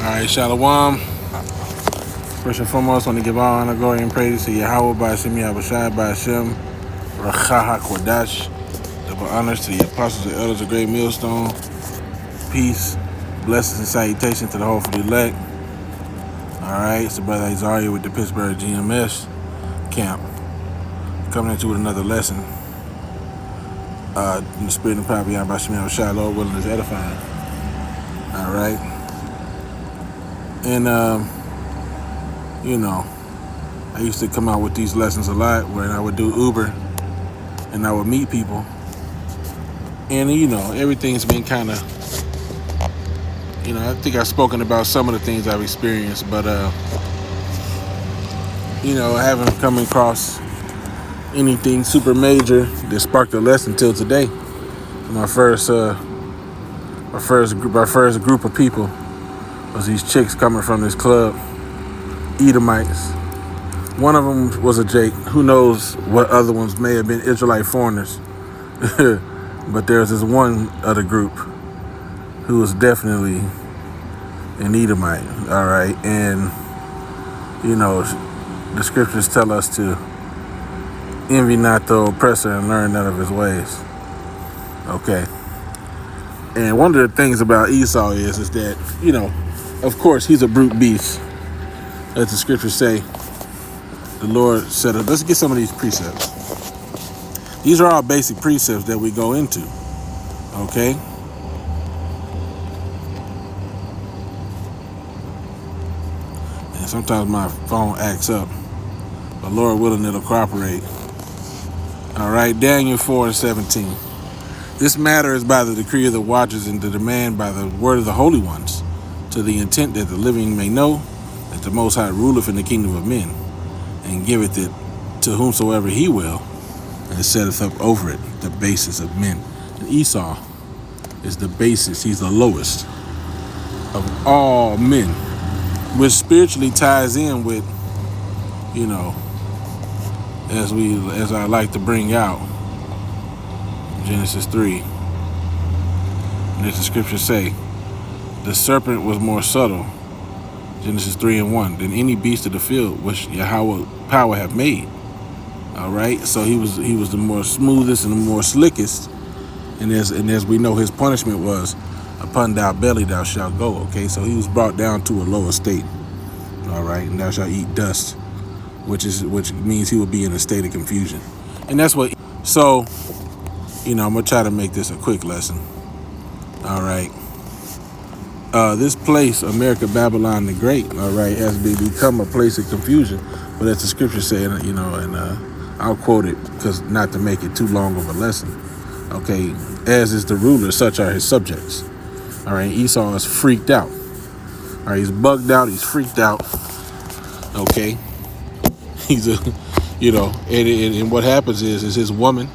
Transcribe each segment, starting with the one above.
Alright, Shalom. First and foremost, I want to give all honor, glory, and praise to Yahweh by Hashem, Yahushai by Hashem, Racha HaKodash. Double honors to the apostles and elders of Great Millstone. Peace, blessings, and salutations to the whole for the elect. Alright, it's the brother Isaiah with the Pittsburgh GMS camp. Coming at you with another lesson. In the spirit and power of Yahweh by Hashem, Yahushai, Lord willing, is edifying. Alright. And, I used to come out with these lessons a lot where I would do Uber and I would meet people. And, everything's been kind of, I think I've spoken about some of the things I've experienced, but, I haven't come across anything super major that sparked a lesson till today. My first group of people was these chicks coming from this club, Edomites. One of them was a Jake. Who knows what other ones may have been Israelite foreigners. But there's this one other group who was definitely an Edomite. All right. And, the scriptures tell us to envy not the oppressor and learn none of his ways. Okay. And one of the things about Esau is that, of course, he's a brute beast. As the scriptures say, the Lord said, let's get some of these precepts. These are all basic precepts that we go into. Okay? And sometimes my phone acts up. But Lord willing, it'll cooperate. All right, Daniel 4:17. This matter is by the decree of the watchers and the demand by the word of the holy ones, to the intent that the living may know that the Most High ruleth in the kingdom of men, and giveth it to whomsoever he will, and setteth up over it the basis of men. And Esau is the basis, he's the lowest of all men, which spiritually ties in with, as I like to bring out, Genesis 3. And as the scriptures say, the serpent was more subtle, Genesis 3:1, than any beast of the field which Yahweh power have made. All right, so he was the more smoothest and the more slickest, and as we know, his punishment was, upon thy belly thou shalt go. Okay, so he was brought down to a lower state. All right, and thou shalt eat dust, which means he will be in a state of confusion, and that's what. So, I'm gonna try to make this a quick lesson. All right. This place, America, Babylon the Great, all right, has become a place of confusion. But as the scripture said, and I'll quote it because not to make it too long of a lesson. Okay, as is the ruler, such are his subjects. All right, Esau is freaked out. All right, he's bugged out. He's freaked out. Okay, he's and what happens is his woman,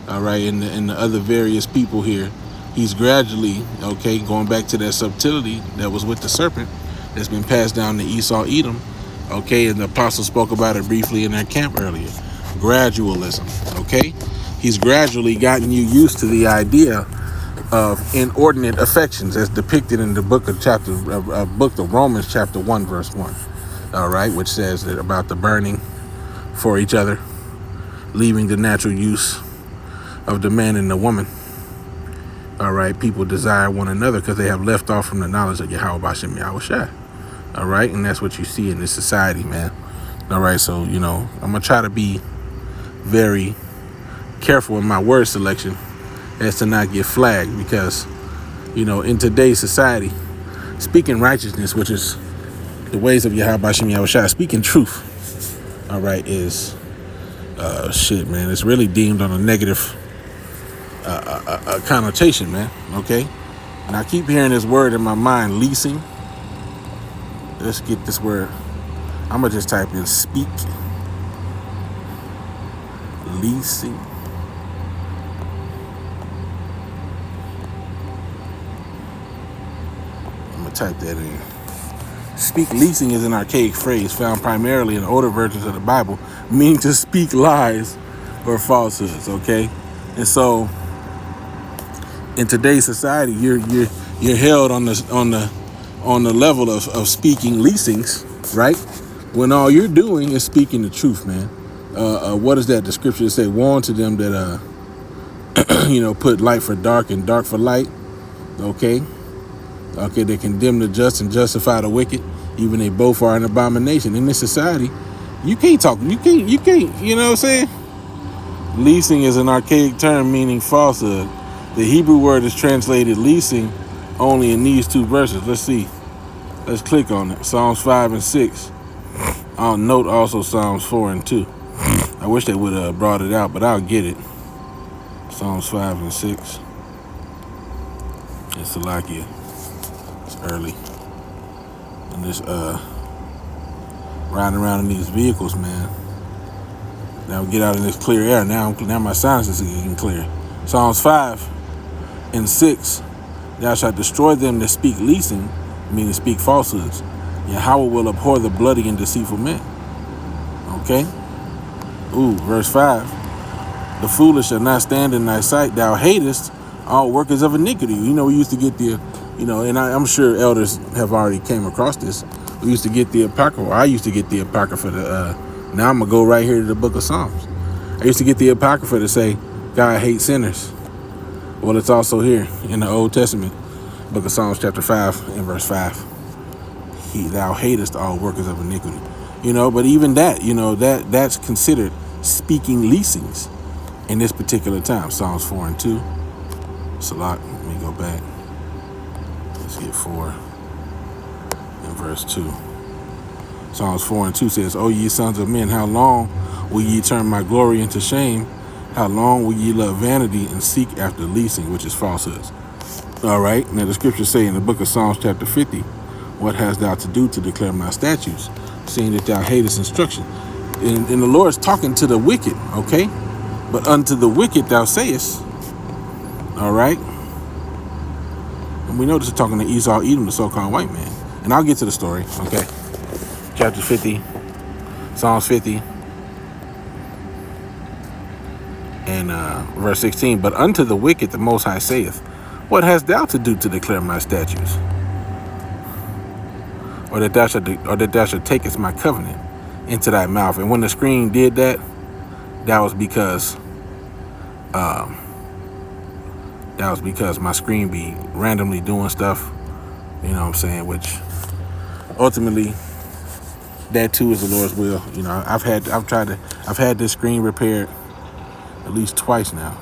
all right, and the other various people here. He's gradually, going back to that subtlety that was with the serpent that's been passed down to Esau, Edom, and the apostle spoke about it briefly in their camp earlier. Gradualism, He's gradually gotten you used to the idea of inordinate affections as depicted in the book of Romans chapter 1, verse 1, all right, which says that about the burning for each other, leaving the natural use of the man and the woman. All right, people desire one another because they have left off from the knowledge of Yahweh Bashem Yahushai. All right, and that's what you see in this society, man. All right, so, I'm going to try to be very careful in my word selection as to not get flagged because, in today's society, speaking righteousness, which is the ways of Yahweh Bashem Yahushai, speaking truth, all right, is, shit, man, it's really deemed on a negative a connotation, man. Okay, and I keep hearing this word in my mind, leasing. Let's get this word. I'm gonna just type in speak leasing. I'm gonna type that in. Speak leasing is an archaic phrase found primarily in older versions of the Bible, meaning to speak lies or falsehoods. Okay, and so in today's society, you're held on the on the level of speaking leasings, right? When all you're doing is speaking the truth, man. What is that? The scripture say, "Woe unto them that put light for dark and dark for light." Okay, they condemn the just and justify the wicked. Even they both are an abomination in this society. You can't talk. You can't. You know what I'm saying? Leasing is an archaic term meaning falsehood. The Hebrew word is translated leasing only in these two verses. Let's see. Let's click on it. Psalms 5 and 6. I'll note also Psalms 4 and 2. I wish they would have brought it out, but I'll get it. Psalms 5 and 6. It's Salakia. It's early. And this riding around in these vehicles, man. Now we get out in this clear air. Now my sinuses are getting clear. Psalms 5 and 6. Thou shalt destroy them that speak leasing, meaning speak falsehoods. Yahweh will abhor the bloody and deceitful men. Okay? Verse 5. The foolish shall not stand in thy sight. Thou hatest all workers of iniquity. We used to get the, and I'm sure elders have already came across this. We used to get the Apocrypha. I used to get the Apocrypha. Now I'm going to go right here to the book of Psalms. I used to get the Apocrypha to say, God hates sinners. Well, it's also here in the Old Testament, book of Psalms chapter 5 and verse 5. Thou hatest all workers of iniquity. But even that, that's considered speaking leasings in this particular time. Psalms 4 and 2. Salat, let me go back. Let's get 4 and verse 2. Psalms 4 and 2 says, O ye sons of men, how long will ye turn my glory into shame? How long will ye love vanity and seek after leasing, which is falsehoods? All right. Now the scriptures say in the book of Psalms chapter 50, what hast thou to do to declare my statutes, seeing that thou hatest instruction? And the Lord's talking to the wicked, okay? But unto the wicked thou sayest, all right? And we know this is talking to Esau, Edom, the so-called white man. And I'll get to the story, okay? Chapter 50, Psalms 50, and verse 16. But unto the wicked the Most High saith, what hast thou to do to declare my statutes? Or that thou shalt takest my covenant into thy mouth. And when the screen did that, that was because my screen be randomly doing stuff, you know what I'm saying, which ultimately that too is the Lord's will. I've had this screen repaired at least twice now.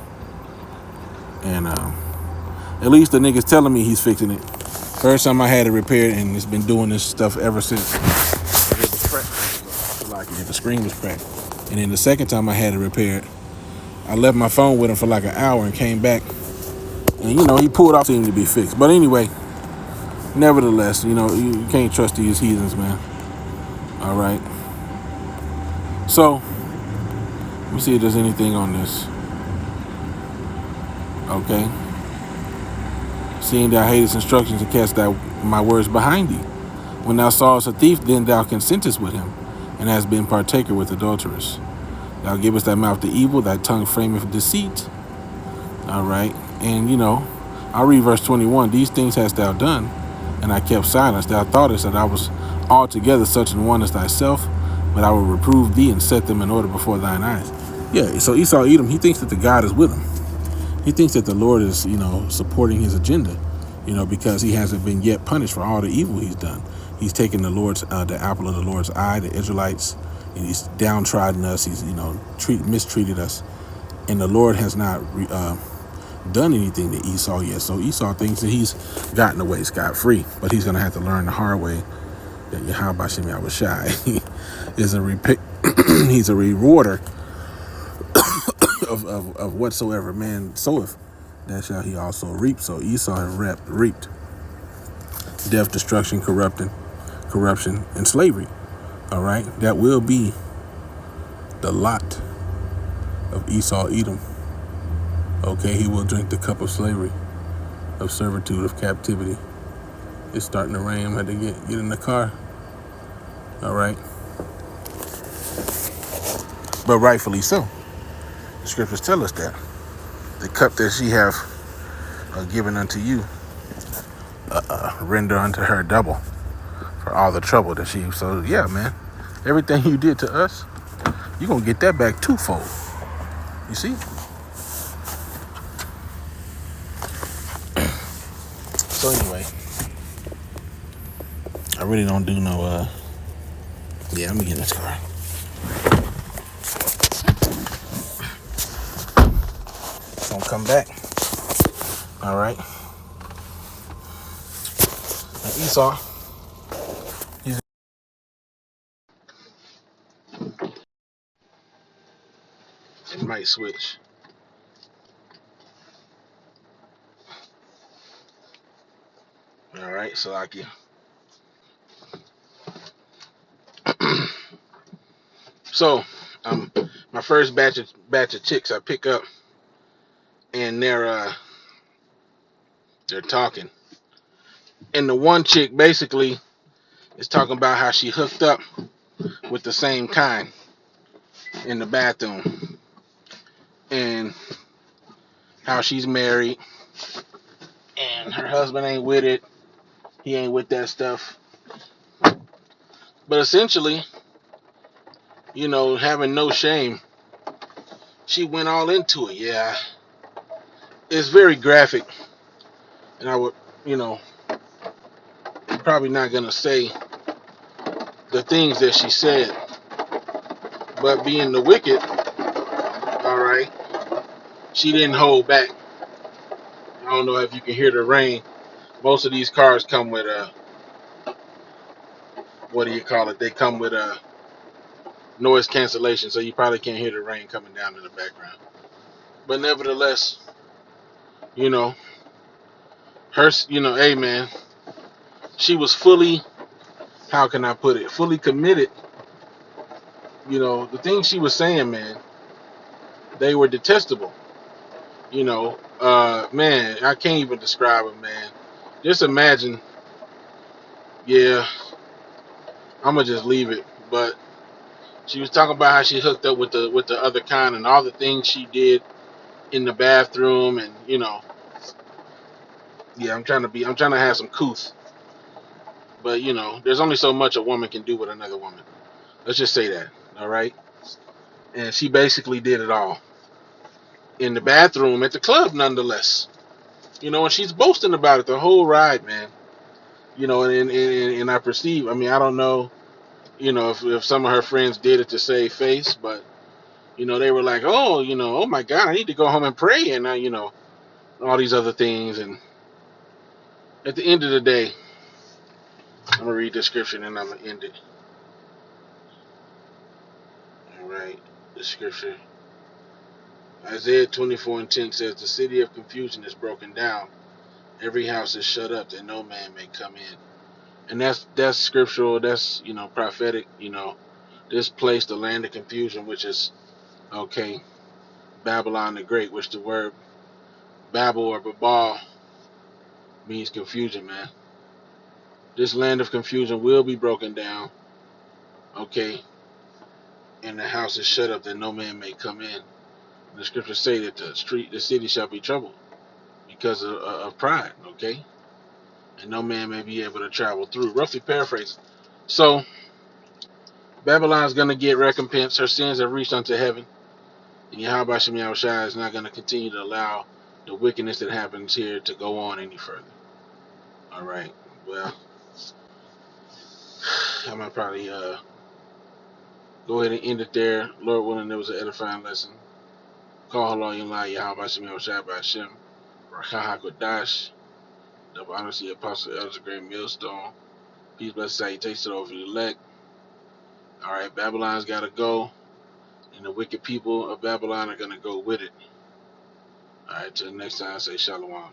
And at least the nigga's telling me he's fixing it. First time I had it repaired, and it's been doing this stuff ever since. It was cracked. Like the screen was cracked. And then the second time I had it repaired, I left my phone with him for like an hour and came back. And he pulled off, seemed to be fixed. But anyway, nevertheless, you can't trust these heathens, man. All right. So let me see if there's anything on this. Okay. Seeing thou hatest instructions and cast thou my words behind thee. When thou sawest a thief, then thou consentest with him, and hast been partaker with adulterers. Thou givest thy mouth to evil, thy tongue frameth deceit. All right. And, I'll read verse 21. These things hast thou done, and I kept silence. Thou thoughtest that I was altogether such an one as thyself, but I will reprove thee and set them in order before thine eyes. Yeah, so Esau Edom, he thinks that the God is with him. He thinks that the Lord is, supporting his agenda, because he hasn't been yet punished for all the evil he's done. He's taken the apple of the Lord's eye, the Israelites, and he's downtrodden us. He's, mistreated us. And the Lord has not done anything to Esau yet. So Esau thinks that he's gotten away scot-free, but he's going to have to learn the hard way that Yahweh Hashem Yahushai is he's a rewarder of whatsoever man soweth, that shall he also reap. So Esau has reaped death, destruction, corruption, and slavery. All right, that will be the lot of Esau Edom. Okay, he will drink the cup of slavery, of servitude, of captivity. It's starting to rain. I'm going to get in the car. All right, but rightfully so. The scriptures tell us that the cup that she have given unto you, render unto her double for all the trouble that she. So yeah, man, everything you did to us, you're gonna get that back twofold. You see? So anyway, I really don't do no. Yeah, let me get in this car. Gonna come back. All right. Now Esau, it might switch. All right, so like you. So, my first batch of chicks I pick up, and they're talking, and the one chick basically is talking about how she hooked up with the same kind in the bathroom, and how she's married, and her husband ain't with it. He ain't with that stuff. But essentially, having no shame, she went all into it. Yeah, it's very graphic, and I would, probably not gonna say the things that she said, but being the wicked, all right, she didn't hold back. I don't know if you can hear the rain. Most of these cars come with what do you call it? They come with noise cancellation, so you probably can't hear the rain coming down in the background. But nevertheless, you know, hey man, she was fully, how can I put it, fully committed. The things she was saying, man, they were detestable. Man, I can't even describe it, man. Just imagine, yeah, I'm gonna just leave it. But she was talking about how she hooked up with the other kind and all the things she did in the bathroom, and yeah, I'm trying to have some couth, but there's only so much a woman can do with another woman. Let's just say that, all right? And she basically did it all in the bathroom at the club, nonetheless. And she's boasting about it the whole ride, man. And I perceive. I mean, I don't know, if some of her friends did it to save face, but they were like, oh, oh my God, I need to go home and pray, and all these other things. And at the end of the day, I'm gonna read the scripture and I'm gonna end it. All right, the scripture. Isaiah 24:10 says, "The city of confusion is broken down; every house is shut up, that no man may come in." And that's scriptural. That's prophetic. This place, the land of confusion, which is okay, Babylon the Great, which the word Babel or Babal means confusion, man. This land of confusion will be broken down, okay, and the house is shut up that no man may come in. And the scriptures say that the city shall be troubled because of pride, okay, and no man may be able to travel through. Roughly paraphrased. So Babylon's gonna get recompense. Her sins have reached unto heaven, and Yahweh Shem Yahushua is not gonna continue to allow the wickedness that happens here to go on any further. All right. Well, I'm gonna probably go ahead and end it there. Lord willing, there was an edifying lesson. Call Halal Yom Yahweh Shem Yahushua B'Hashem Rakha HaKodash. Double honor to the Apostle Elder Great Millstone. Peace, blessed salutations over the elect. All right, Babylon's got to go, and the wicked people of Babylon are gonna go with it. All right, till next time, say Shalom.